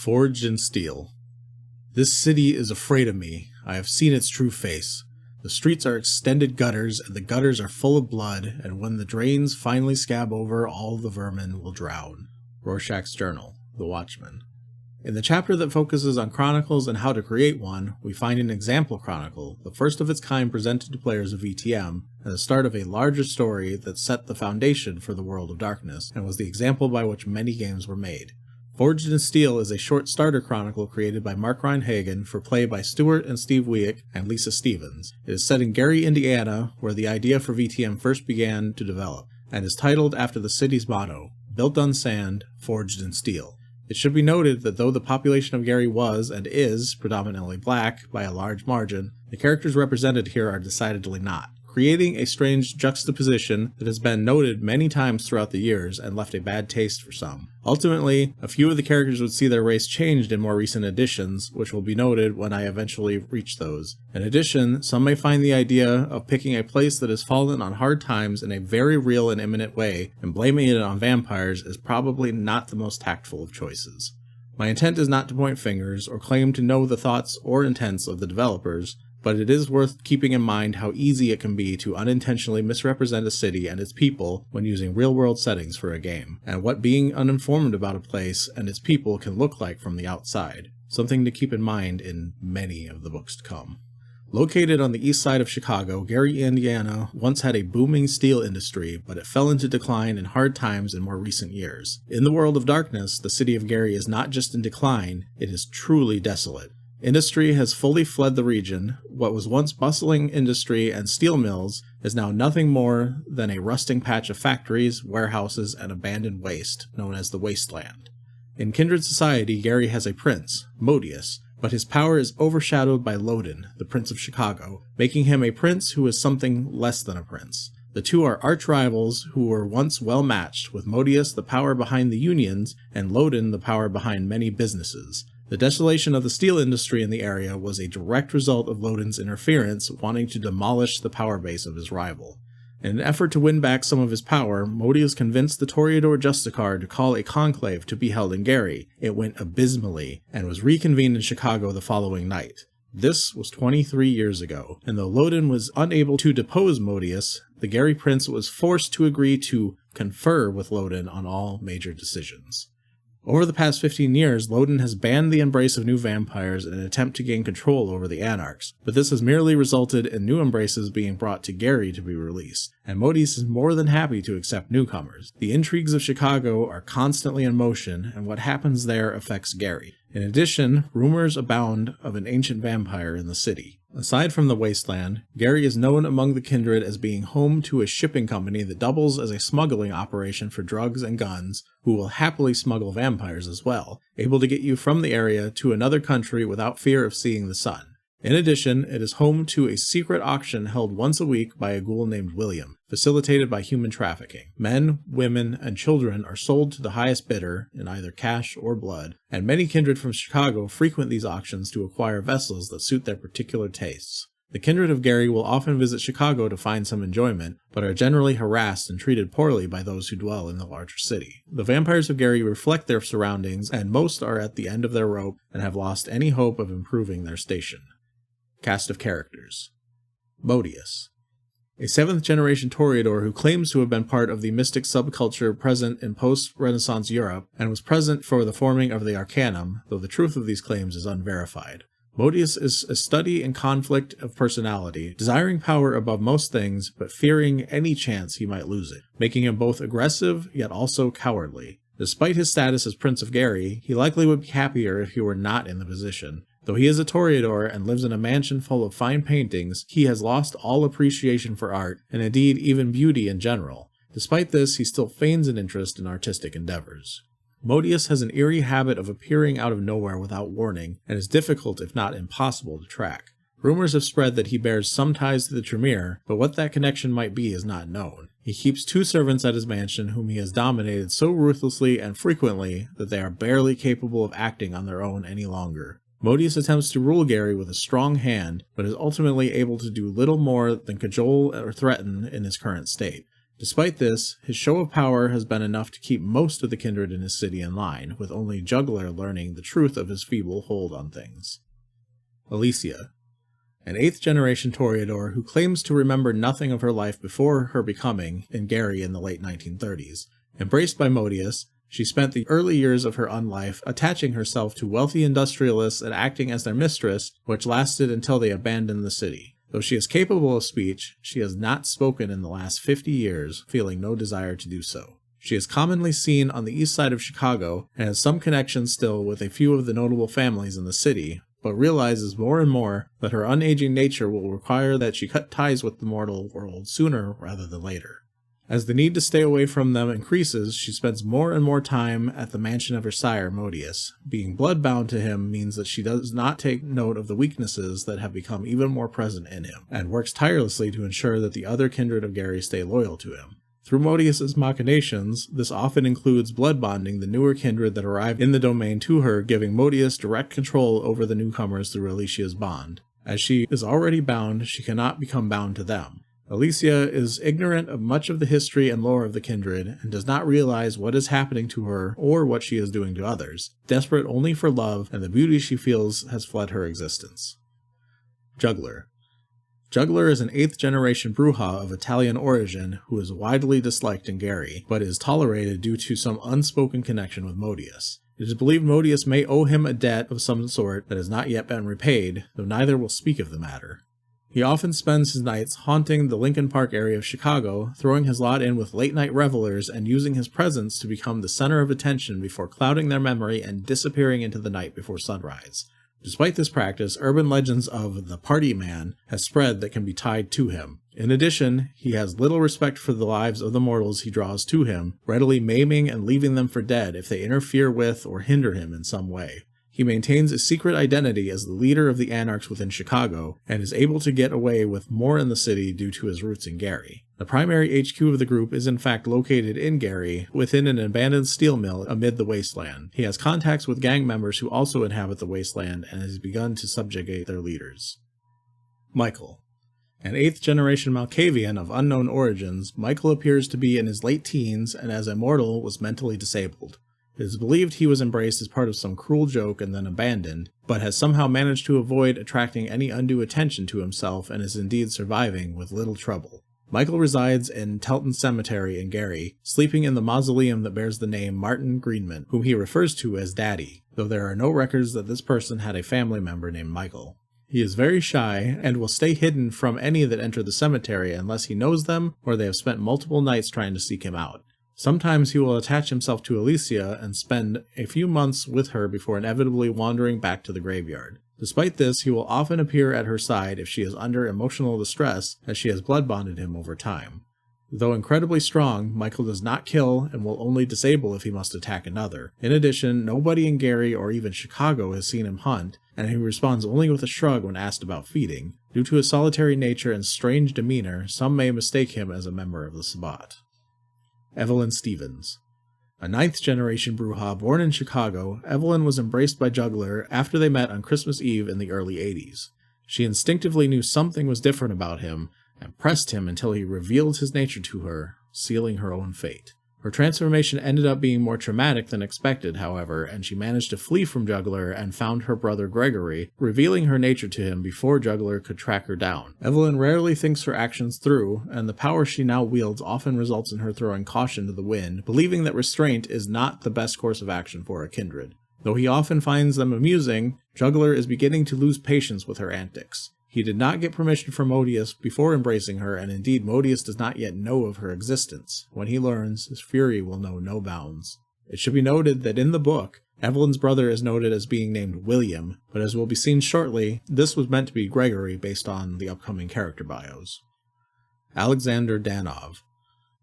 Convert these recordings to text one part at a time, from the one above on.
Forged in steel. This city is afraid of me. I have seen its true face. The streets are extended gutters, and the gutters are full of blood, and when the drains finally scab over, all the vermin will drown. Rorschach's Journal, The Watchman. In the chapter that focuses on chronicles and how to create one, we find an example chronicle, the first of its kind presented to players of VtM, and the start of a larger story that set the foundation for the World of Darkness, and was the example by which many games were made. Forged in Steel is a short starter chronicle created by Mark Reinhagen for play by Stuart and Steve Wieck and Lisa Stephens. It is set in Gary, Indiana, where the idea for VtM first began to develop, and is titled after the city's motto, Built on Sand, Forged in Steel. It should be noted that though the population of Gary was, and is, predominantly black by a large margin, the characters represented here are decidedly not, creating a strange juxtaposition that has been noted many times throughout the years and left a bad taste for some. Ultimately, a few of the characters would see their race changed in more recent editions, which will be noted when I eventually reach those. In addition, some may find the idea of picking a place that has fallen on hard times in a very real and imminent way and blaming it on vampires is probably not the most tactful of choices. My intent is not to point fingers or claim to know the thoughts or intents of the developers, but it is worth keeping in mind how easy it can be to unintentionally misrepresent a city and its people when using real-world settings for a game, and what being uninformed about a place and its people can look like from the outside, something to keep in mind in many of the books to come. Located on the east side of Chicago, Gary, Indiana once had a booming steel industry, but it fell into decline in hard times in more recent years. In the World of Darkness, the city of Gary is not just in decline, it is truly desolate. Industry has fully fled the region. What was once bustling industry and steel mills is now nothing more than a rusting patch of factories, warehouses, and abandoned waste, known as the Wasteland. In Kindred society, Gary has a prince, Modius, but his power is overshadowed by Loden, the Prince of Chicago, making him a prince who is something less than a prince. The two are arch-rivals who were once well-matched, with Modius the power behind the unions, and Loden the power behind many businesses. The desolation of the steel industry in the area was a direct result of Loden's interference, wanting to demolish the power base of his rival. In an effort to win back some of his power, Modius convinced the Toreador Justicar to call a conclave to be held in Gary. It went abysmally, and was reconvened in Chicago the following night. This was 23 years ago, and though Loden was unable to depose Modius, the Gary prince was forced to agree to confer with Loden on all major decisions. Over the past 15 years, Loden has banned the embrace of new vampires in an attempt to gain control over the Anarchs, but this has merely resulted in new embraces being brought to Gary to be released, and Modius is more than happy to accept newcomers. The intrigues of Chicago are constantly in motion, and what happens there affects Gary. In addition, rumors abound of an ancient vampire in the city. Aside from the Wasteland, Gary is known among the Kindred as being home to a shipping company that doubles as a smuggling operation for drugs and guns, who will happily smuggle vampires as well, able to get you from the area to another country without fear of seeing the sun. In addition, it is home to a secret auction held once a week by a ghoul named William, facilitated by human trafficking. Men, women, and children are sold to the highest bidder, in either cash or blood, and many Kindred from Chicago frequent these auctions to acquire vessels that suit their particular tastes. The Kindred of Gary will often visit Chicago to find some enjoyment, but are generally harassed and treated poorly by those who dwell in the larger city. The vampires of Gary reflect their surroundings, and most are at the end of their rope and have lost any hope of improving their station. Cast of characters. Modius. A 7th-generation Toreador who claims to have been part of the mystic subculture present in post-Renaissance Europe, and was present for the forming of the Arcanum, though the truth of these claims is unverified. Modius is a study in conflict of personality, desiring power above most things, but fearing any chance he might lose it, making him both aggressive, yet also cowardly. Despite his status as Prince of Gary, he likely would be happier if he were not in the position. Though he is a Toreador and lives in a mansion full of fine paintings, he has lost all appreciation for art, and indeed even beauty in general. Despite this, he still feigns an interest in artistic endeavors. Modius has an eerie habit of appearing out of nowhere without warning, and is difficult if not impossible to track. Rumors have spread that he bears some ties to the Tremere, but what that connection might be is not known. He keeps 2 servants at his mansion whom he has dominated so ruthlessly and frequently that they are barely capable of acting on their own any longer. Modius attempts to rule Gary with a strong hand, but is ultimately able to do little more than cajole or threaten in his current state. Despite this, his show of power has been enough to keep most of the kindred in his city in line, with only Juggler learning the truth of his feeble hold on things. Allicia, an 8th generation Toreador who claims to remember nothing of her life before her becoming in Gary in the late 1930s. Embraced by Modius, she spent the early years of her unlife attaching herself to wealthy industrialists and acting as their mistress, which lasted until they abandoned the city. Though she is capable of speech, she has not spoken in the last 50 years, feeling no desire to do so. She is commonly seen on the east side of Chicago and has some connection still with a few of the notable families in the city, but realizes more and more that her unaging nature will require that she cut ties with the mortal world sooner rather than later. As the need to stay away from them increases, she spends more and more time at the mansion of her sire, Modius. Being bloodbound to him means that she does not take note of the weaknesses that have become even more present in him, and works tirelessly to ensure that the other kindred of Gary stay loyal to him. Through Modius's machinations, this often includes blood bonding the newer kindred that arrive in the domain to her, giving Modius direct control over the newcomers through Allicia's bond. As she is already bound, she cannot become bound to them. Allicia is ignorant of much of the history and lore of the kindred, and does not realize what is happening to her or what she is doing to others, desperate only for love and the beauty she feels has fled her existence. Juggler. Juggler is an 8th generation Brujah of Italian origin who is widely disliked in Gary, but is tolerated due to some unspoken connection with Modius. It is believed Modius may owe him a debt of some sort that has not yet been repaid, though neither will speak of the matter. He often spends his nights haunting the Lincoln Park area of Chicago, throwing his lot in with late-night revelers and using his presence to become the center of attention before clouding their memory and disappearing into the night before sunrise. Despite this practice, urban legends of the Party Man has spread that can be tied to him. In addition, he has little respect for the lives of the mortals he draws to him, readily maiming and leaving them for dead if they interfere with or hinder him in some way. He maintains a secret identity as the leader of the Anarchs within Chicago, and is able to get away with more in the city due to his roots in Gary. The primary HQ of the group is in fact located in Gary, within an abandoned steel mill amid the wasteland. He has contacts with gang members who also inhabit the wasteland, and has begun to subjugate their leaders. Michael. An 8th generation Malkavian of unknown origins, Michael appears to be in his late teens, and as a mortal was mentally disabled. It is believed he was embraced as part of some cruel joke and then abandoned, but has somehow managed to avoid attracting any undue attention to himself and is indeed surviving with little trouble. Michael resides in Telton Cemetery in Gary, sleeping in the mausoleum that bears the name Martin Greenman, whom he refers to as Daddy, though there are no records that this person had a family member named Michael. He is very shy, and will stay hidden from any that enter the cemetery unless he knows them or they have spent multiple nights trying to seek him out. Sometimes he will attach himself to Allicia and spend a few months with her before inevitably wandering back to the graveyard. Despite this, he will often appear at her side if she is under emotional distress, as she has blood bonded him over time. Though incredibly strong, Michael does not kill and will only disable if he must attack another. In addition, nobody in Gary or even Chicago has seen him hunt, and he responds only with a shrug when asked about feeding. Due to his solitary nature and strange demeanor, some may mistake him as a member of the Sabbat. Evelyn Stephens. A 9th generation Brujah born in Chicago, Evelyn was embraced by Juggler after they met on Christmas Eve in the early 80s. She instinctively knew something was different about him, and pressed him until he revealed his nature to her, sealing her own fate. Her transformation ended up being more traumatic than expected, however, and she managed to flee from Juggler and found her brother Gregory, revealing her nature to him before Juggler could track her down. Evelyn rarely thinks her actions through, and the power she now wields often results in her throwing caution to the wind, believing that restraint is not the best course of action for a kindred. Though he often finds them amusing, Juggler is beginning to lose patience with her antics. He did not get permission from Modius before embracing her, and indeed Modius does not yet know of her existence. When he learns, his fury will know no bounds. It should be noted that in the book, Evelyn's brother is noted as being named William, but as will be seen shortly, this was meant to be Gregory based on the upcoming character bios. Alexander Danov.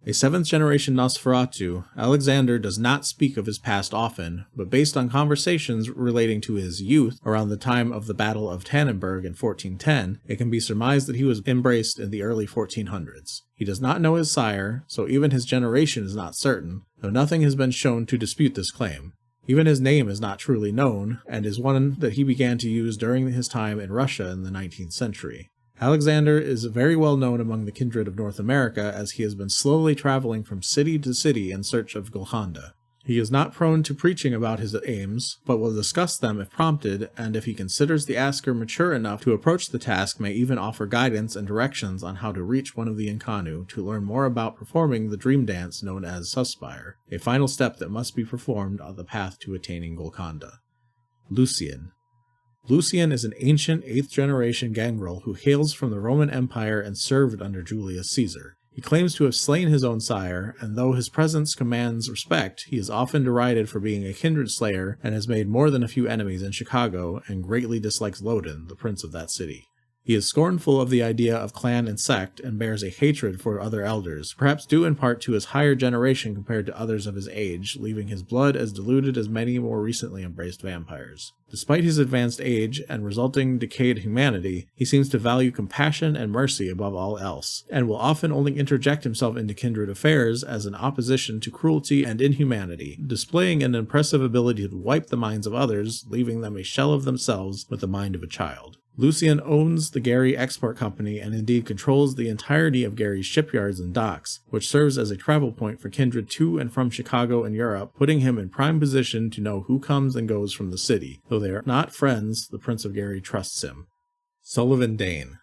A 7th generation Nosferatu, Alexander does not speak of his past often, but based on conversations relating to his youth around the time of the Battle of Tannenberg in 1410, it can be surmised that he was embraced in the early 1400s. He does not know his sire, so even his generation is not certain, though nothing has been shown to dispute this claim. Even his name is not truly known, and is one that he began to use during his time in Russia in the 19th century. Alexander is very well known among the kindred of North America, as he has been slowly traveling from city to city in search of Golconda. He is not prone to preaching about his aims, but will discuss them if prompted, and if he considers the asker mature enough to approach the task, may even offer guidance and directions on how to reach one of the Incanu to learn more about performing the dream dance known as Suspire, a final step that must be performed on the path to attaining Golconda. Lucian. Lucian is an ancient 8th-generation gangrel who hails from the Roman Empire and served under Julius Caesar. He claims to have slain his own sire, and though his presence commands respect, he is often derided for being a kindred slayer and has made more than a few enemies in Chicago and greatly dislikes Loden, the prince of that city. He is scornful of the idea of clan and sect and bears a hatred for other elders, perhaps due in part to his higher generation compared to others of his age, leaving his blood as diluted as many more recently embraced vampires. Despite his advanced age and resulting decayed humanity, he seems to value compassion and mercy above all else, and will often only interject himself into kindred affairs as an opposition to cruelty and inhumanity, displaying an impressive ability to wipe the minds of others, leaving them a shell of themselves with the mind of a child. Lucian owns the Gary Export Company and indeed controls the entirety of Gary's shipyards and docks, which serves as a travel point for kindred to and from Chicago and Europe, putting him in prime position to know who comes and goes from the city. Though they are not friends, the Prince of Gary trusts him. Sullivan Dane.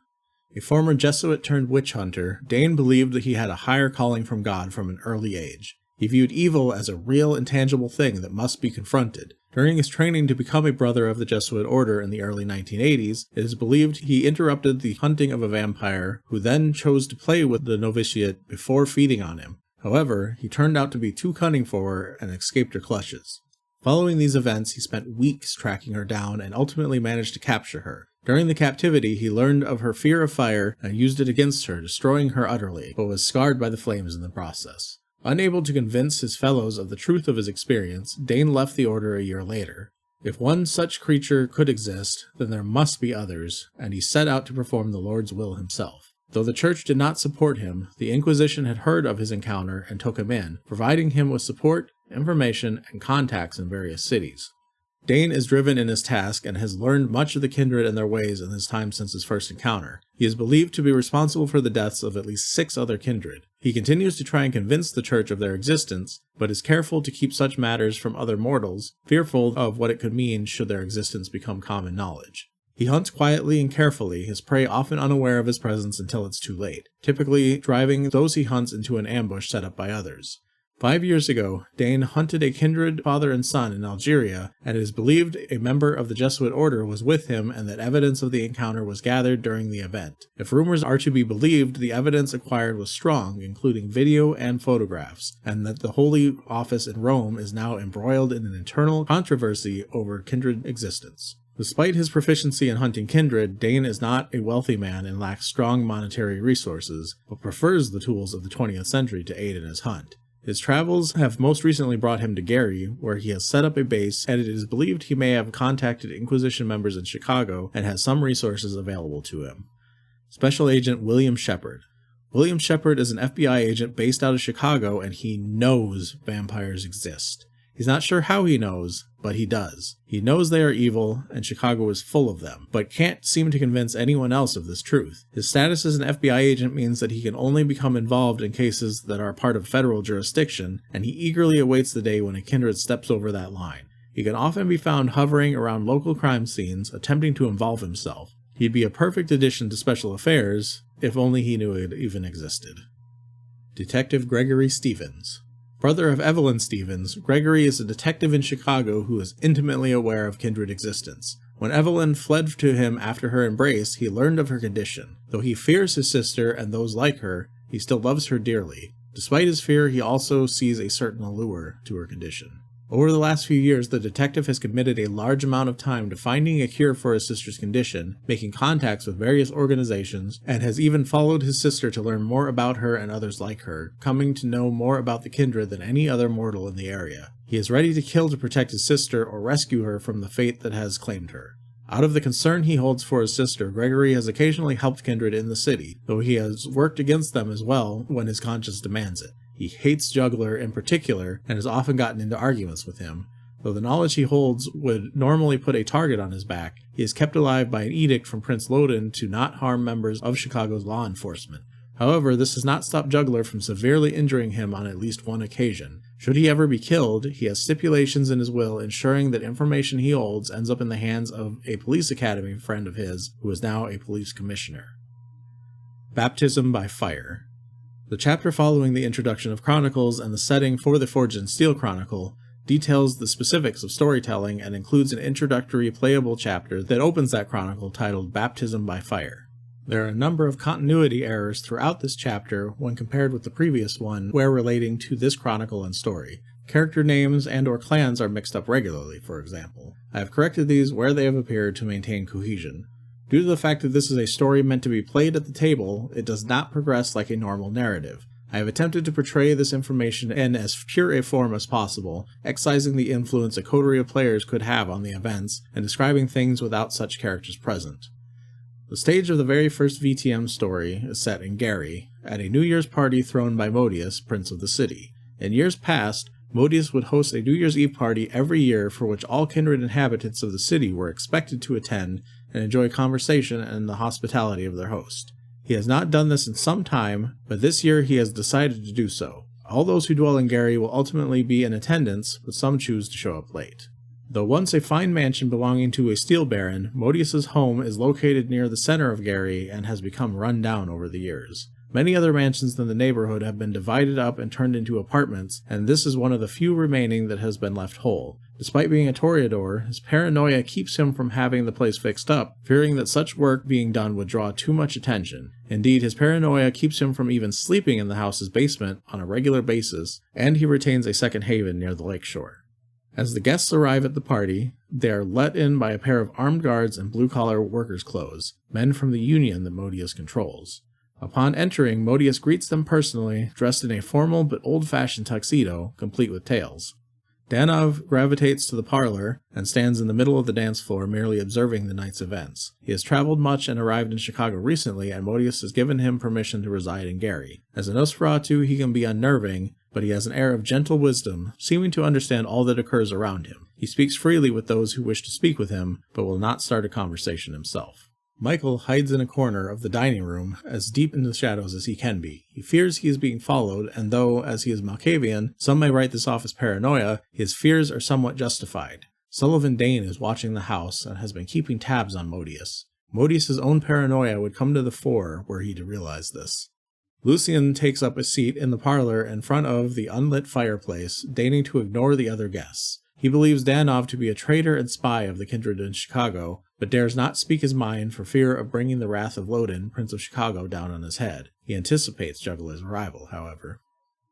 A former Jesuit turned witch hunter, Dane believed that he had a higher calling from God from an early age. He viewed evil as a real, intangible thing that must be confronted. During his training to become a brother of the Jesuit order in the early 1980s, it is believed he interrupted the hunting of a vampire, who then chose to play with the novitiate before feeding on him. However, he turned out to be too cunning for her and escaped her clutches. Following these events, he spent weeks tracking her down and ultimately managed to capture her. During the captivity, he learned of her fear of fire and used it against her, destroying her utterly, but was scarred by the flames in the process. Unable to convince his fellows of the truth of his experience, Dane left the order a year later. If one such creature could exist, then there must be others, and he set out to perform the Lord's will himself. Though the church did not support him, the Inquisition had heard of his encounter and took him in, providing him with support, information, and contacts in various cities. Dane is driven in his task and has learned much of the kindred and their ways in his time since his first encounter. He is believed to be responsible for the deaths of at least 6 other kindred. He continues to try and convince the church of their existence, but is careful to keep such matters from other mortals, fearful of what it could mean should their existence become common knowledge. He hunts quietly and carefully, his prey often unaware of his presence until it's too late, typically driving those he hunts into an ambush set up by others. 5 years ago, Dane hunted a kindred father and son in Algeria, and it is believed a member of the Jesuit order was with him and that evidence of the encounter was gathered during the event. If rumors are to be believed, the evidence acquired was strong, including video and photographs, and that the Holy Office in Rome is now embroiled in an internal controversy over kindred existence. Despite his proficiency in hunting kindred, Dane is not a wealthy man and lacks strong monetary resources, but prefers the tools of the 20th century to aid in his hunt. His travels have most recently brought him to Gary, where he has set up a base, and it is believed he may have contacted Inquisition members in Chicago and has some resources available to him. Special Agent William Shepard. William Shepard is an FBI agent based out of Chicago, and he knows vampires exist. He's not sure how he knows, but he does. He knows they are evil, and Chicago is full of them, but can't seem to convince anyone else of this truth. His status as an FBI agent means that he can only become involved in cases that are part of federal jurisdiction, and he eagerly awaits the day when a kindred steps over that line. He can often be found hovering around local crime scenes, attempting to involve himself. He'd be a perfect addition to Special Affairs, if only he knew it even existed. Detective Gregory Stephens. Brother of Evelyn Stephens, Gregory is a detective in Chicago who is intimately aware of kindred existence. When Evelyn fled to him after her embrace, he learned of her condition. Though he fears his sister and those like her, he still loves her dearly. Despite his fear, he also sees a certain allure to her condition. Over the last few years, the detective has committed a large amount of time to finding a cure for his sister's condition, making contacts with various organizations, and has even followed his sister to learn more about her and others like her, coming to know more about the kindred than any other mortal in the area. He is ready to kill to protect his sister or rescue her from the fate that has claimed her. Out of the concern he holds for his sister, Gregory has occasionally helped kindred in the city, though he has worked against them as well when his conscience demands it. He hates Juggler in particular, and has often gotten into arguments with him. Though the knowledge he holds would normally put a target on his back, he is kept alive by an edict from Prince Loden to not harm members of Chicago's law enforcement. However, this has not stopped Juggler from severely injuring him on at least one occasion. Should he ever be killed, he has stipulations in his will ensuring that information he holds ends up in the hands of a police academy friend of his, who is now a police commissioner. Baptism by Fire. The chapter following the introduction of Chronicles and the setting for the Forged in Steel Chronicle details the specifics of storytelling and includes an introductory playable chapter that opens that chronicle titled Baptism by Fire. There are a number of continuity errors throughout this chapter when compared with the previous one where relating to this chronicle and story. Character names and/or clans are mixed up regularly, for example. I have corrected these where they have appeared to maintain cohesion. Due to the fact that this is a story meant to be played at the table, it does not progress like a normal narrative. I have attempted to portray this information in as pure a form as possible, excising the influence a coterie of players could have on the events, and describing things without such characters present. The stage of the very first VtM story is set in Gary, at a New Year's party thrown by Modius, Prince of the City. In years past, Modius would host a New Year's Eve party every year for which all Kindred inhabitants of the city were expected to attend and enjoy conversation and the hospitality of their host. He has not done this in some time, but this year he has decided to do so. All those who dwell in Gary will ultimately be in attendance, but some choose to show up late. Though once a fine mansion belonging to a steel baron, Modius's home is located near the center of Gary and has become run down over the years. Many other mansions in the neighborhood have been divided up and turned into apartments, and this is one of the few remaining that has been left whole. Despite being a Toreador, his paranoia keeps him from having the place fixed up, fearing that such work being done would draw too much attention. Indeed, his paranoia keeps him from even sleeping in the house's basement on a regular basis, and he retains a second haven near the lakeshore. As the guests arrive at the party, they are let in by a pair of armed guards in blue-collar workers' clothes, men from the union that Modius controls. Upon entering, Modius greets them personally, dressed in a formal but old-fashioned tuxedo, complete with tails. Danov gravitates to the parlor and stands in the middle of the dance floor merely observing the night's events. He has traveled much and arrived in Chicago recently, and Modius has given him permission to reside in Gary. As a Nosferatu, he can be unnerving, but he has an air of gentle wisdom, seeming to understand all that occurs around him. He speaks freely with those who wish to speak with him, but will not start a conversation himself. Michael hides in a corner of the dining room, as deep in the shadows as he can be. He fears he is being followed, and though, as he is Malkavian, some may write this off as paranoia, his fears are somewhat justified. Sullivan Dane is watching the house, and has been keeping tabs on Modius. Modius's own paranoia would come to the fore were he to realize this. Lucian takes up a seat in the parlor in front of the unlit fireplace, deigning to ignore the other guests. He believes Danov to be a traitor and spy of the Kindred in Chicago, but dares not speak his mind for fear of bringing the wrath of Loden, Prince of Chicago, down on his head. He anticipates Juggler's arrival, however.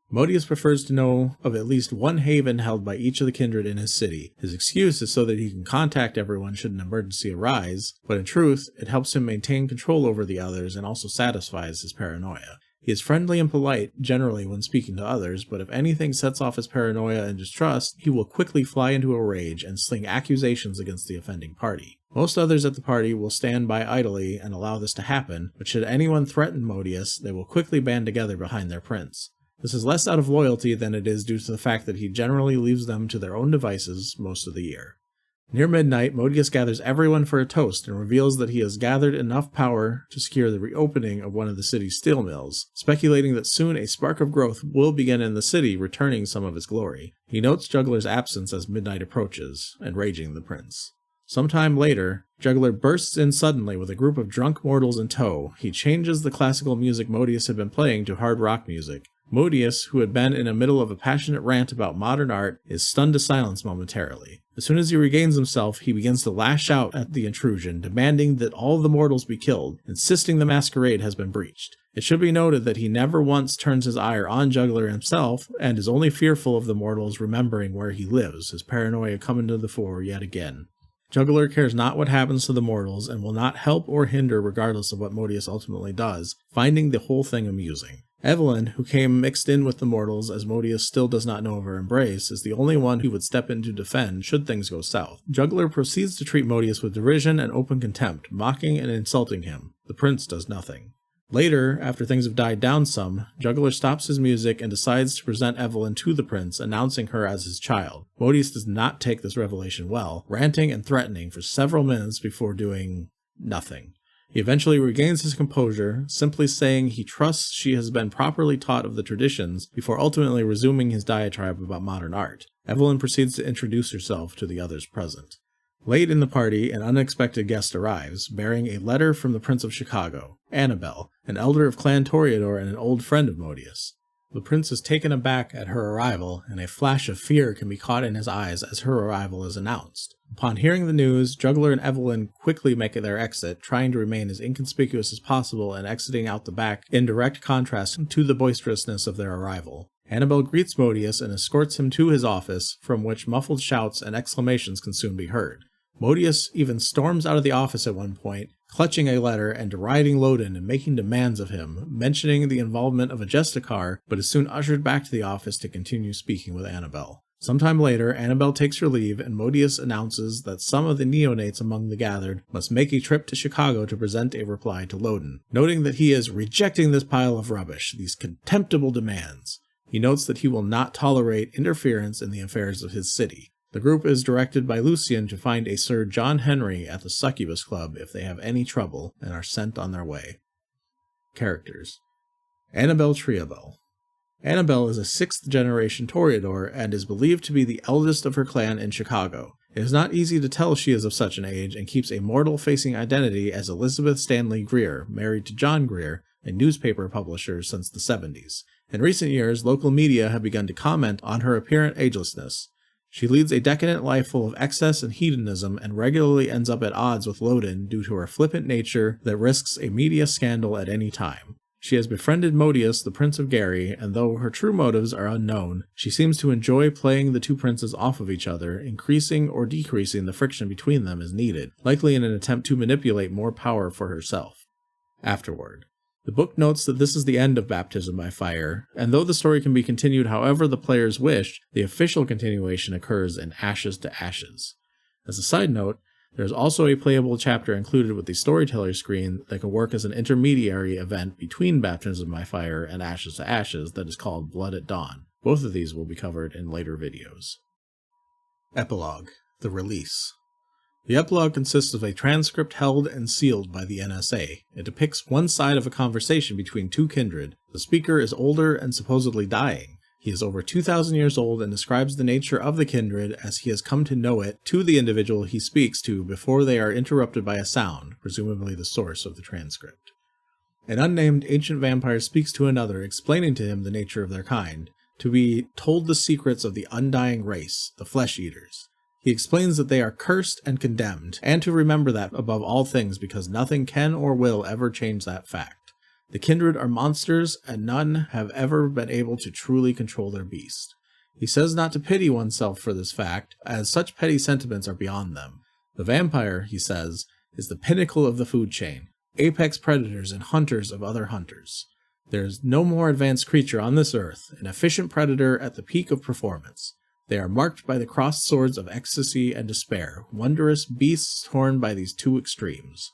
Modius prefers to know of at least one haven held by each of the Kindred in his city. His excuse is so that he can contact everyone should an emergency arise, but in truth, it helps him maintain control over the others and also satisfies his paranoia. He is friendly and polite, generally when speaking to others, but if anything sets off his paranoia and distrust, he will quickly fly into a rage and sling accusations against the offending party. Most others at the party will stand by idly and allow this to happen, but should anyone threaten Modius, they will quickly band together behind their prince. This is less out of loyalty than it is due to the fact that he generally leaves them to their own devices most of the year. Near midnight, Modius gathers everyone for a toast and reveals that he has gathered enough power to secure the reopening of one of the city's steel mills, speculating that soon a spark of growth will begin in the city, returning some of its glory. He notes Juggler's absence as midnight approaches, enraging the prince. Sometime later, Juggler bursts in suddenly with a group of drunk mortals in tow. He changes the classical music Modius had been playing to hard rock music. Modius, who had been in the middle of a passionate rant about modern art, is stunned to silence momentarily. As soon as he regains himself, he begins to lash out at the intrusion, demanding that all the mortals be killed, insisting the masquerade has been breached. It should be noted that he never once turns his ire on Juggler himself, and is only fearful of the mortals remembering where he lives, his paranoia coming to the fore yet again. Juggler cares not what happens to the mortals, and will not help or hinder regardless of what Modius ultimately does, finding the whole thing amusing. Evelyn, who came mixed in with the mortals as Modius still does not know of her embrace, is the only one who would step in to defend should things go south. Juggler proceeds to treat Modius with derision and open contempt, mocking and insulting him. The prince does nothing. Later, after things have died down some, Juggler stops his music and decides to present Evelyn to the prince, announcing her as his child. Modius does not take this revelation well, ranting and threatening for several minutes before doing nothing. He eventually regains his composure, simply saying he trusts she has been properly taught of the traditions, before ultimately resuming his diatribe about modern art. Evelyn proceeds to introduce herself to the others present. Late in the party, an unexpected guest arrives, bearing a letter from the Prince of Chicago, Annabelle, an elder of Clan Toreador and an old friend of Modius. The prince is taken aback at her arrival, and a flash of fear can be caught in his eyes as her arrival is announced. Upon hearing the news, Juggler and Evelyn quickly make their exit, trying to remain as inconspicuous as possible and exiting out the back in direct contrast to the boisterousness of their arrival. Annabelle greets Modius and escorts him to his office, from which muffled shouts and exclamations can soon be heard. Modius even storms out of the office at one point, clutching a letter and deriding Loden and making demands of him, mentioning the involvement of a Justicar, but is soon ushered back to the office to continue speaking with Annabelle. Sometime later, Annabelle takes her leave, and Modius announces that some of the neonates among the gathered must make a trip to Chicago to present a reply to Loden, noting that he is rejecting this pile of rubbish, these contemptible demands. He notes that he will not tolerate interference in the affairs of his city. The group is directed by Lucian to find a Sir John Henry at the Succubus Club if they have any trouble, and are sent on their way. Characters: Annabelle Triabell. Annabelle is a 6th-generation Toreador and is believed to be the eldest of her clan in Chicago. It is not easy to tell she is of such an age, and keeps a mortal-facing identity as Elizabeth Stanley Greer, married to John Greer, a newspaper publisher since the 70s. In recent years, local media have begun to comment on her apparent agelessness. She leads a decadent life full of excess and hedonism, and regularly ends up at odds with Loden due to her flippant nature that risks a media scandal at any time. She has befriended Modius, the Prince of Gary, and though her true motives are unknown, she seems to enjoy playing the two princes off of each other, increasing or decreasing the friction between them as needed, likely in an attempt to manipulate more power for herself. Afterword. The book notes that this is the end of Baptism by Fire, and though the story can be continued however the players wish, the official continuation occurs in Ashes to Ashes. As a side note, there is also a playable chapter included with the storyteller screen that can work as an intermediary event between Baptism by Fire and Ashes to Ashes that is called Blood at Dawn. Both of these will be covered in later videos. Epilogue: The Release. The epilogue consists of a transcript held and sealed by the NSA. It depicts one side of a conversation between two kindred. The speaker is older and supposedly dying. He is over 2,000 years old and describes the nature of the kindred as he has come to know it to the individual he speaks to before they are interrupted by a sound, presumably the source of the transcript. An unnamed ancient vampire speaks to another, explaining to him the nature of their kind, to be told the secrets of the undying race, the flesh-eaters. He explains that they are cursed and condemned, and to remember that above all things because nothing can or will ever change that fact. The kindred are monsters, and none have ever been able to truly control their beast. He says not to pity oneself for this fact, as such petty sentiments are beyond them. The vampire, he says, is the pinnacle of the food chain, apex predators and hunters of other hunters. There is no more advanced creature on this earth, an efficient predator at the peak of performance. They are marked by the crossed swords of ecstasy and despair, wondrous beasts torn by these two extremes.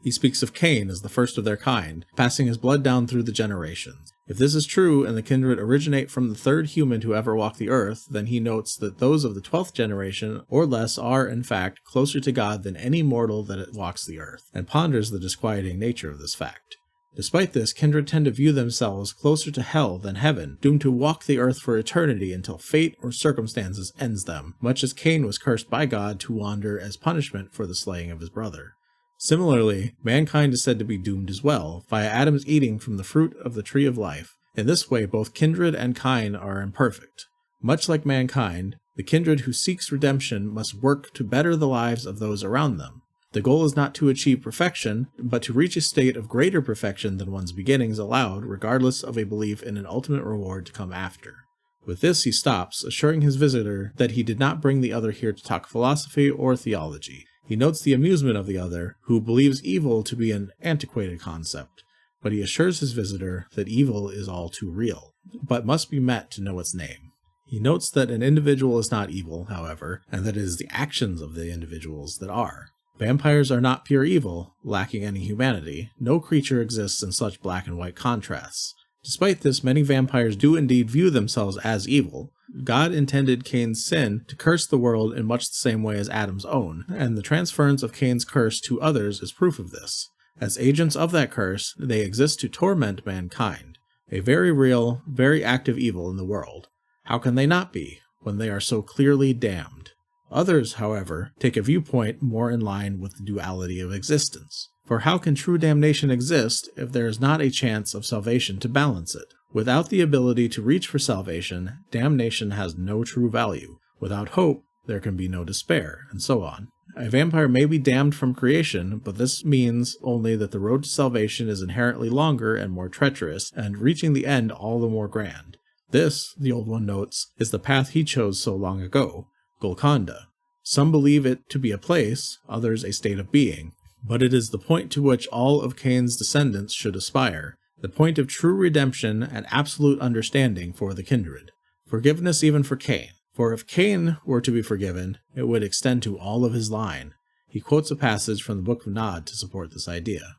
He speaks of Cain as the first of their kind, passing his blood down through the generations. If this is true, and the kindred originate from the third human to ever walk the earth, then he notes that those of the 12th generation or less are, in fact, closer to God than any mortal that walks the earth, and ponders the disquieting nature of this fact. Despite this, kindred tend to view themselves closer to hell than heaven, doomed to walk the earth for eternity until fate or circumstances ends them, much as Cain was cursed by God to wander as punishment for the slaying of his brother. Similarly, mankind is said to be doomed as well, via Adam's eating from the fruit of the tree of life. In this way, both kindred and kine are imperfect. Much like mankind, the kindred who seeks redemption must work to better the lives of those around them. The goal is not to achieve perfection, but to reach a state of greater perfection than one's beginnings allowed, regardless of a belief in an ultimate reward to come after. With this he stops, assuring his visitor that he did not bring the other here to talk philosophy or theology. He notes the amusement of the other, who believes evil to be an antiquated concept, but he assures his visitor that evil is all too real, but must be met to know its name. He notes that an individual is not evil, however, and that it is the actions of the individuals that are. Vampires are not pure evil, lacking any humanity. No creature exists in such black and white contrasts. Despite this, many vampires do indeed view themselves as evil. God intended Cain's sin to curse the world in much the same way as Adam's own, and the transference of Cain's curse to others is proof of this. As agents of that curse, they exist to torment mankind, a very real, very active evil in the world. How can they not be, when they are so clearly damned? Others, however, take a viewpoint more in line with the duality of existence. For how can true damnation exist if there is not a chance of salvation to balance it? Without the ability to reach for salvation, damnation has no true value. Without hope, there can be no despair, and so on. A vampire may be damned from creation, but this means only that the road to salvation is inherently longer and more treacherous, and reaching the end all the more grand. This, the Old One notes, is the path he chose so long ago, Golconda. Some believe it to be a place, others a state of being. But it is the point to which all of Cain's descendants should aspire, the point of true redemption and absolute understanding for the kindred. Forgiveness even for Cain. For if Cain were to be forgiven, it would extend to all of his line. He quotes a passage from the Book of Nod to support this idea.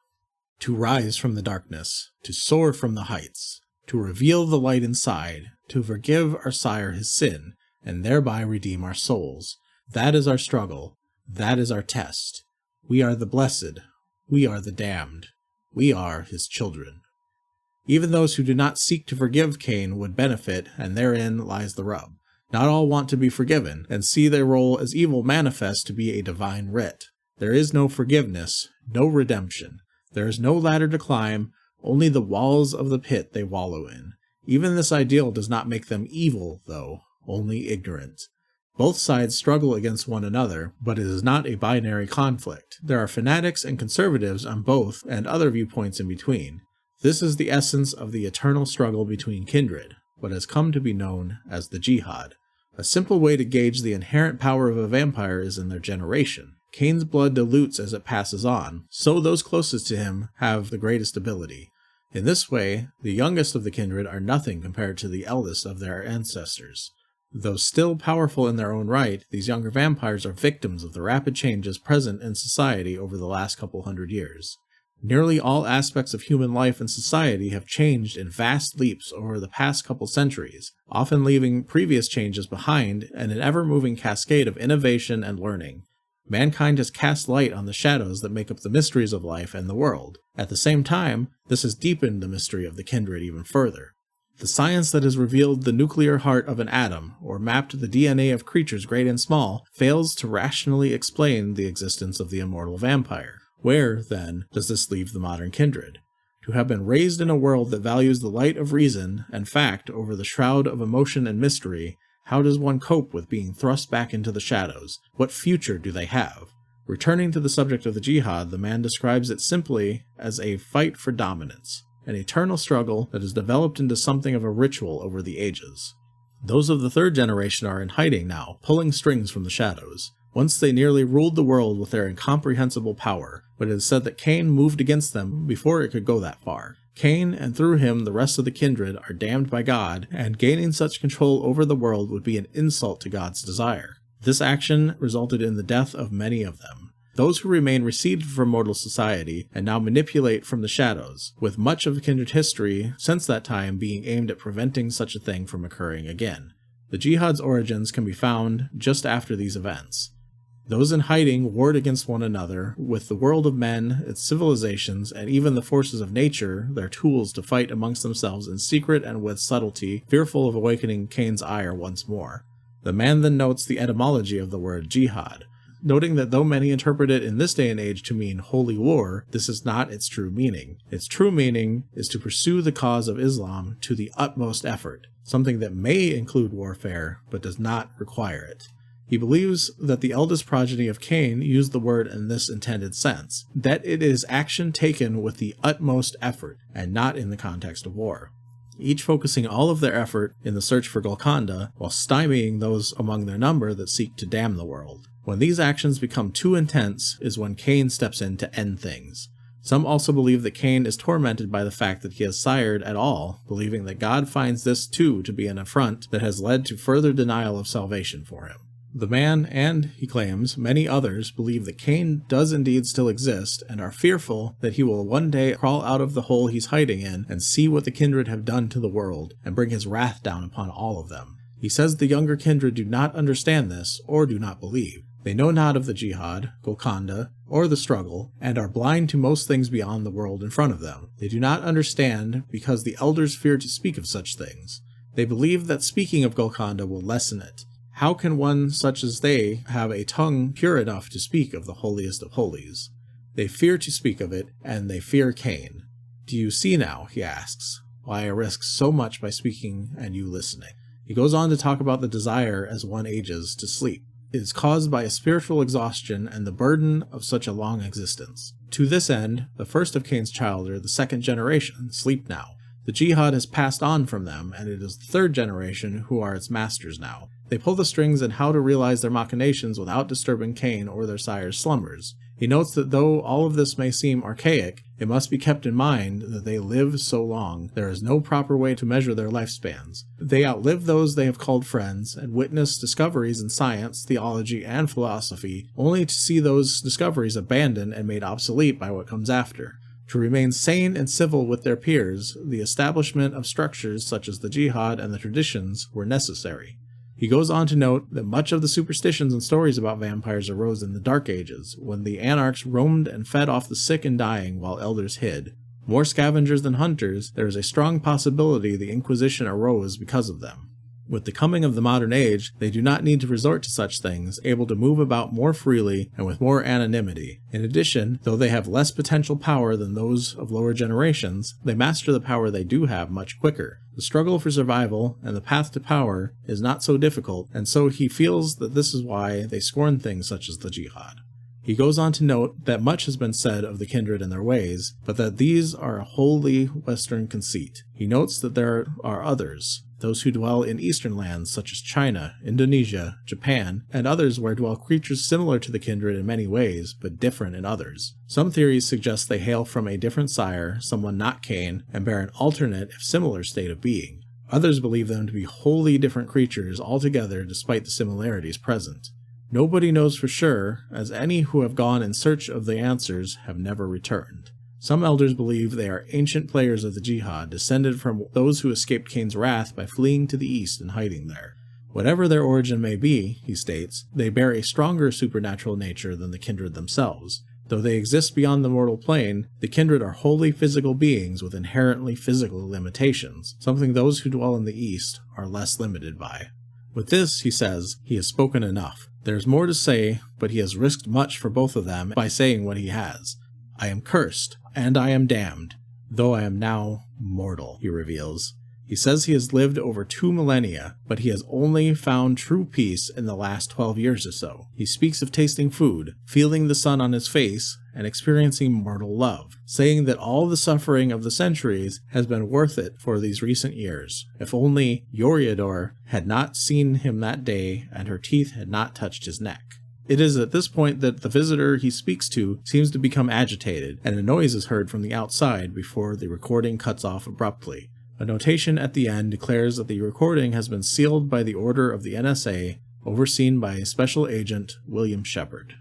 To rise from the darkness, to soar from the heights, to reveal the light inside, to forgive our sire his sin, and thereby redeem our souls. That is our struggle. That is our test. We are the blessed. We are the damned. We are his children. Even those who do not seek to forgive Cain would benefit, and therein lies the rub. Not all want to be forgiven, and see their role as evil manifest to be a divine writ. There is no forgiveness, no redemption. There is no ladder to climb, only the walls of the pit they wallow in. Even this ideal does not make them evil, though, only ignorant. Both sides struggle against one another, but it is not a binary conflict. There are fanatics and conservatives on both, and other viewpoints in between. This is the essence of the eternal struggle between kindred, what has come to be known as the jihad. A simple way to gauge the inherent power of a vampire is in their generation. Cain's blood dilutes as it passes on, so those closest to him have the greatest ability. In this way, the youngest of the kindred are nothing compared to the eldest of their ancestors. Though still powerful in their own right, these younger vampires are victims of the rapid changes present in society over the last couple hundred years. Nearly all aspects of human life and society have changed in vast leaps over the past couple centuries, often leaving previous changes behind in an ever-moving cascade of innovation and learning. Mankind has cast light on the shadows that make up the mysteries of life and the world. At the same time, this has deepened the mystery of the kindred even further. The science that has revealed the nuclear heart of an atom, or mapped the DNA of creatures great and small, fails to rationally explain the existence of the immortal vampire. Where, then, does this leave the modern kindred? To have been raised in a world that values the light of reason and fact over the shroud of emotion and mystery, how does one cope with being thrust back into the shadows? What future do they have? Returning to the subject of the jihad, the man describes it simply as a fight for dominance. An eternal struggle that has developed into something of a ritual over the ages. Those of the third generation are in hiding now, pulling strings from the shadows. Once they nearly ruled the world with their incomprehensible power, but it is said that Cain moved against them before it could go that far. Cain, and through him the rest of the kindred, are damned by God, and gaining such control over the world would be an insult to God's desire. This action resulted in the death of many of them. Those who remain receded from mortal society and now manipulate from the shadows, with much of kindred history since that time being aimed at preventing such a thing from occurring again. The jihad's origins can be found just after these events. Those in hiding warred against one another, with the world of men, its civilizations, and even the forces of nature, their tools to fight amongst themselves in secret and with subtlety, fearful of awakening Cain's ire once more. The man then notes the etymology of the word jihad, noting that though many interpret it in this day and age to mean holy war, this is not its true meaning. Its true meaning is to pursue the cause of Islam to the utmost effort, something that may include warfare, but does not require it. He believes that the eldest progeny of Cain used the word in this intended sense, that it is action taken with the utmost effort, and not in the context of war. Each focusing all of their effort in the search for Golconda, while stymieing those among their number that seek to damn the world. When these actions become too intense is when Cain steps in to end things. Some also believe that Cain is tormented by the fact that he has sired at all, believing that God finds this too to be an affront that has led to further denial of salvation for him. The man and, he claims, many others believe that Cain does indeed still exist and are fearful that he will one day crawl out of the hole he's hiding in and see what the Kindred have done to the world and bring his wrath down upon all of them. He says the younger Kindred do not understand this or do not believe. They know not of the jihad, Golconda, or the struggle, and are blind to most things beyond the world in front of them. They do not understand because the elders fear to speak of such things. They believe that speaking of Golconda will lessen it. How can one such as they have a tongue pure enough to speak of the holiest of holies? They fear to speak of it, and they fear Cain. Do you see now, he asks, why I risk so much by speaking and you listening? He goes on to talk about the desire as one ages to sleep. It is caused by a spiritual exhaustion and the burden of such a long existence. To this end, the first of Cain's children, the second generation, sleep now. The jihad has passed on from them, and it is the third generation who are its masters now. They pull the strings in how to realize their machinations without disturbing Cain or their sire's slumbers. He notes that though all of this may seem archaic, it must be kept in mind that they live so long, there is no proper way to measure their lifespans. They outlive those they have called friends, and witness discoveries in science, theology, and philosophy, only to see those discoveries abandoned and made obsolete by what comes after. To remain sane and civil with their peers, the establishment of structures such as the jihad and the traditions were necessary. He goes on to note that much of the superstitions and stories about vampires arose in the Dark Ages, when the anarchs roamed and fed off the sick and dying while elders hid. More scavengers than hunters, there is a strong possibility the Inquisition arose because of them. With the coming of the modern age, they do not need to resort to such things, able to move about more freely and with more anonymity. In addition, though they have less potential power than those of lower generations, they master the power they do have much quicker. The struggle for survival and the path to power is not so difficult, and so he feels that this is why they scorn things such as the jihad. He goes on to note that much has been said of the Kindred and their ways, but that these are a wholly Western conceit. He notes that there are others, those who dwell in eastern lands such as China, Indonesia, Japan, and others where dwell creatures similar to the Kindred in many ways, but different in others. Some theories suggest they hail from a different sire, someone not Cain, and bear an alternate if similar state of being. Others believe them to be wholly different creatures altogether despite the similarities present. Nobody knows for sure, as any who have gone in search of the answers have never returned. Some elders believe they are ancient players of the jihad, descended from those who escaped Cain's wrath by fleeing to the east and hiding there. Whatever their origin may be, he states, they bear a stronger supernatural nature than the Kindred themselves. Though they exist beyond the mortal plane, the Kindred are wholly physical beings with inherently physical limitations, something those who dwell in the east are less limited by. With this, he says, he has spoken enough. There is more to say, but he has risked much for both of them by saying what he has. I am cursed, and I am damned, though I am now mortal, he reveals. He says he has lived over 2 millennia, but he has only found true peace in the last 12 years or so. He speaks of tasting food, feeling the sun on his face, and experiencing mortal love, saying that all the suffering of the centuries has been worth it for these recent years. If only Yoriador had not seen him that day, and her teeth had not touched his neck. It is at this point that the visitor he speaks to seems to become agitated, and a noise is heard from the outside before the recording cuts off abruptly. A notation at the end declares that the recording has been sealed by the order of the NSA, overseen by Special Agent William Shepard.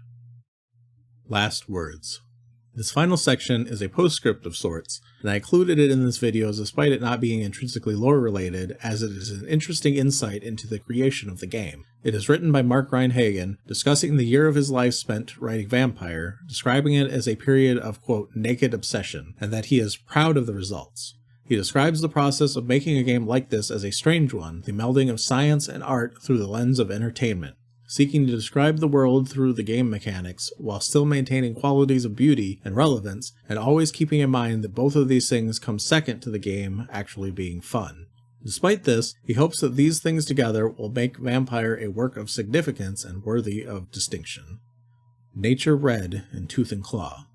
Last words. This final section is a postscript of sorts, and I included it in this video despite it not being intrinsically lore-related, as it is an interesting insight into the creation of the game. It is written by Mark Reinhagen, discussing the year of his life spent writing Vampire, describing it as a period of, quote, naked obsession, and that he is proud of the results. He describes the process of making a game like this as a strange one, the melding of science and art through the lens of entertainment, seeking to describe the world through the game mechanics, while still maintaining qualities of beauty and relevance, and always keeping in mind that both of these things come second to the game actually being fun. Despite this, he hopes that these things together will make Vampire a work of significance and worthy of distinction. Nature red in Tooth and Claw.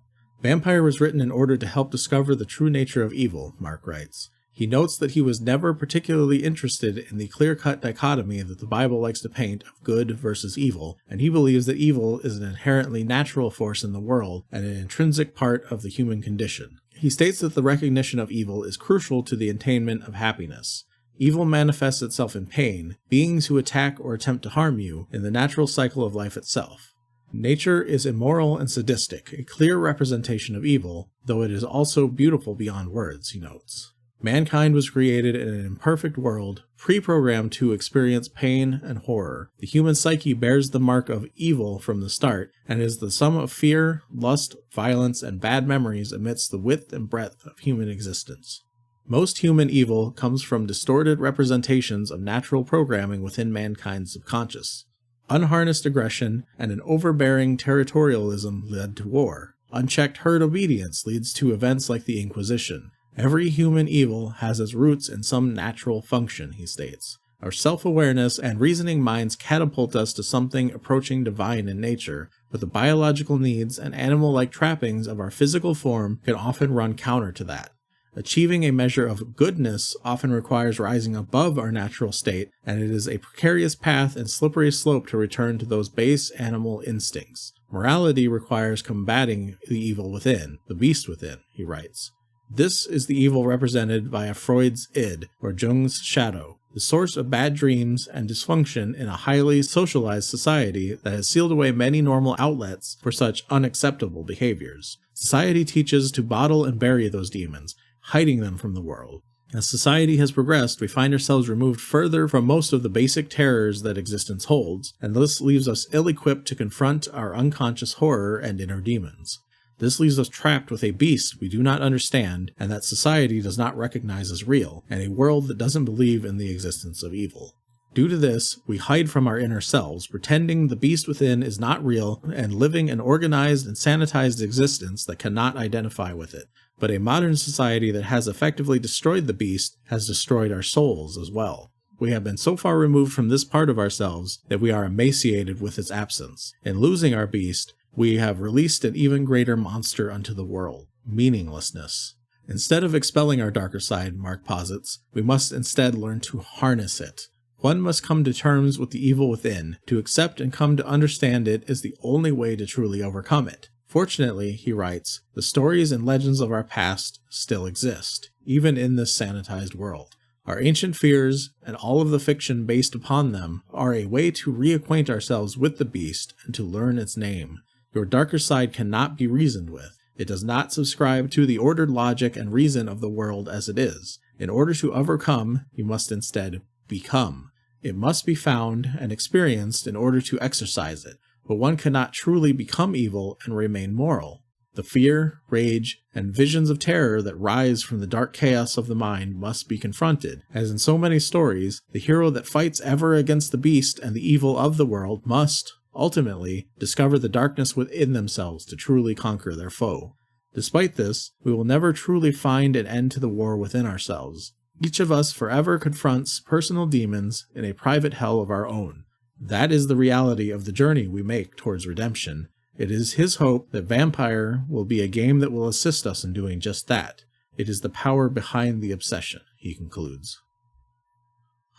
Vampire was written in order to help discover the true nature of evil, Mark writes. He notes that he was never particularly interested in the clear-cut dichotomy that the Bible likes to paint of good versus evil, and he believes that evil is an inherently natural force in the world and an intrinsic part of the human condition. He states that the recognition of evil is crucial to the attainment of happiness. Evil manifests itself in pain, beings who attack or attempt to harm you, in the natural cycle of life itself. Nature is immoral and sadistic, a clear representation of evil, though it is also beautiful beyond words, he notes. Mankind was created in an imperfect world, pre-programmed to experience pain and horror. The human psyche bears the mark of evil from the start, and is the sum of fear, lust, violence, and bad memories amidst the width and breadth of human existence. Most human evil comes from distorted representations of natural programming within mankind's subconscious. Unharnessed aggression and an overbearing territorialism led to war. Unchecked herd obedience leads to events like the Inquisition. Every human evil has its roots in some natural function, he states. Our self-awareness and reasoning minds catapult us to something approaching divine in nature, but the biological needs and animal-like trappings of our physical form can often run counter to that. Achieving a measure of goodness often requires rising above our natural state, and it is a precarious path and slippery slope to return to those base animal instincts. Morality requires combating the evil within, the beast within, he writes. This is the evil represented by a Freud's id, or Jung's shadow, the source of bad dreams and dysfunction in a highly socialized society that has sealed away many normal outlets for such unacceptable behaviors. Society teaches to bottle and bury those demons, hiding them from the world. As society has progressed, we find ourselves removed further from most of the basic terrors that existence holds, and this leaves us ill-equipped to confront our unconscious horror and inner demons. This leaves us trapped with a beast we do not understand, and that society does not recognize as real, and a world that doesn't believe in the existence of evil. Due to this, we hide from our inner selves, pretending the beast within is not real, and living an organized and sanitized existence that cannot identify with it. But a modern society that has effectively destroyed the beast has destroyed our souls as well. We have been so far removed from this part of ourselves that we are emaciated with its absence. In losing our beast, we have released an even greater monster unto the world, meaninglessness. Instead of expelling our darker side, Mark posits, we must instead learn to harness it. One must come to terms with the evil within. To accept and come to understand it is the only way to truly overcome it. Fortunately, he writes, the stories and legends of our past still exist, even in this sanitized world. Our ancient fears, and all of the fiction based upon them, are a way to reacquaint ourselves with the beast and to learn its name. Your darker side cannot be reasoned with. It does not subscribe to the ordered logic and reason of the world as it is. In order to overcome, you must instead become. It must be found and experienced in order to exercise it, but one cannot truly become evil and remain moral. The fear, rage, and visions of terror that rise from the dark chaos of the mind must be confronted. As in so many stories, the hero that fights ever against the beast and the evil of the world must, ultimately, discover the darkness within themselves to truly conquer their foe. Despite this, we will never truly find an end to the war within ourselves. Each of us forever confronts personal demons in a private hell of our own. That is the reality of the journey we make towards redemption. It is his hope that Vampire will be a game that will assist us in doing just that. It is the power behind the obsession, he concludes.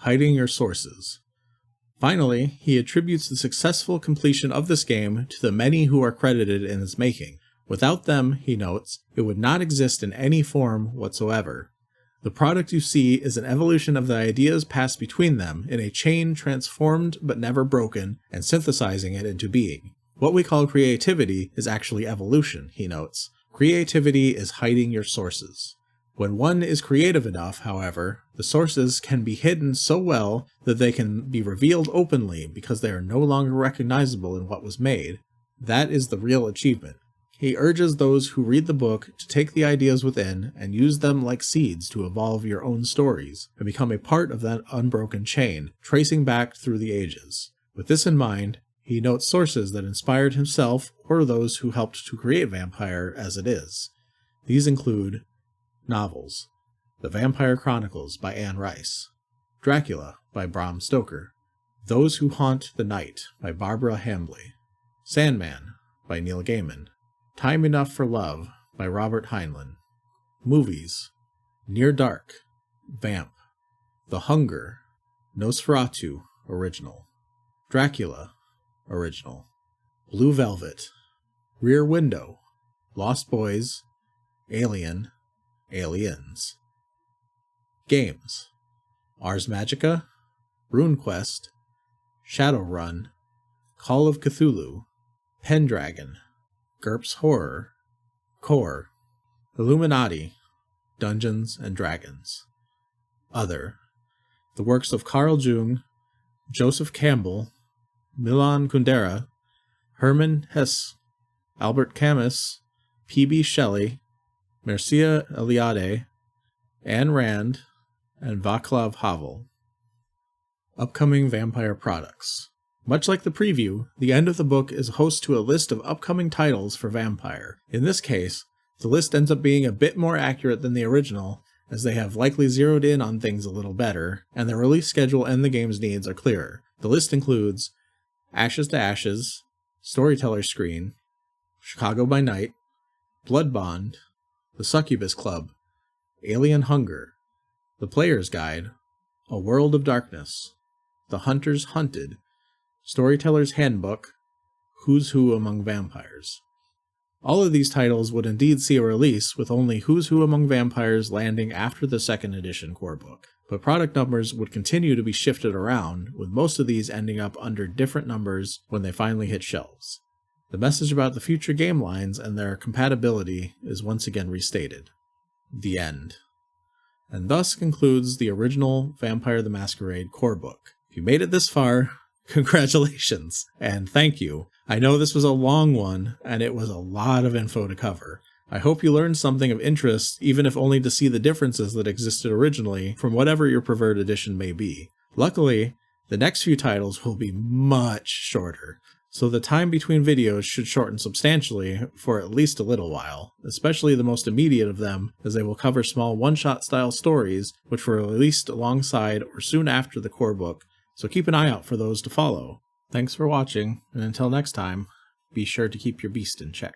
Hiding your sources. Finally, he attributes the successful completion of this game to the many who are credited in its making. Without them, he notes, it would not exist in any form whatsoever. The product you see is an evolution of the ideas passed between them in a chain transformed but never broken, and synthesizing it into being. What we call creativity is actually evolution, he notes. Creativity is hiding your sources. When one is creative enough, however, the sources can be hidden so well that they can be revealed openly because they are no longer recognizable in what was made. That is the real achievement. He urges those who read the book to take the ideas within and use them like seeds to evolve your own stories and become a part of that unbroken chain, tracing back through the ages. With this in mind, he notes sources that inspired himself or those who helped to create Vampire as it is. These include novels: The Vampire Chronicles by Anne Rice, Dracula by Bram Stoker, Those Who Haunt the Night by Barbara Hambly, Sandman by Neil Gaiman, Time Enough for Love by Robert Heinlein. Movies: Near Dark, Vamp, The Hunger, Nosferatu, Original, Dracula, Original, Blue Velvet, Rear Window, Lost Boys, Alien, Aliens. Games: Ars Magica, RuneQuest, Shadowrun, Call of Cthulhu, Pendragon, GURPS Horror, Core, Illuminati, Dungeons and Dragons. Other. The works of Carl Jung, Joseph Campbell, Milan Kundera, Hermann Hesse, Albert Camus, P.B. Shelley, Mircea Eliade, Ayn Rand, and Václav Havel. Upcoming vampire products. Much like the preview, the end of the book is host to a list of upcoming titles for Vampire. In this case, the list ends up being a bit more accurate than the original, as they have likely zeroed in on things a little better, and the release schedule and the game's needs are clearer. The list includes Ashes to Ashes, Storyteller Screen, Chicago by Night, Blood Bond, The Succubus Club, Alien Hunger, The Player's Guide, A World of Darkness, The Hunters Hunted, Storyteller's Handbook, Who's Who Among Vampires. All of these titles would indeed see a release, with only Who's Who Among Vampires landing after the 2nd edition core book. But product numbers would continue to be shifted around, with most of these ending up under different numbers when they finally hit shelves. The message about the future game lines and their compatibility is once again restated. The end. And thus concludes the original Vampire the Masquerade core book. If you made it this far, congratulations, and thank you. I know this was a long one, and it was a lot of info to cover. I hope you learned something of interest, even if only to see the differences that existed originally from whatever your preferred edition may be. Luckily, the next few titles will be much shorter, so the time between videos should shorten substantially for at least a little while, especially the most immediate of them, as they will cover small one-shot style stories which were released alongside or soon after the core book, so keep an eye out for those to follow. Thanks for watching, and until next time, be sure to keep your beast in check.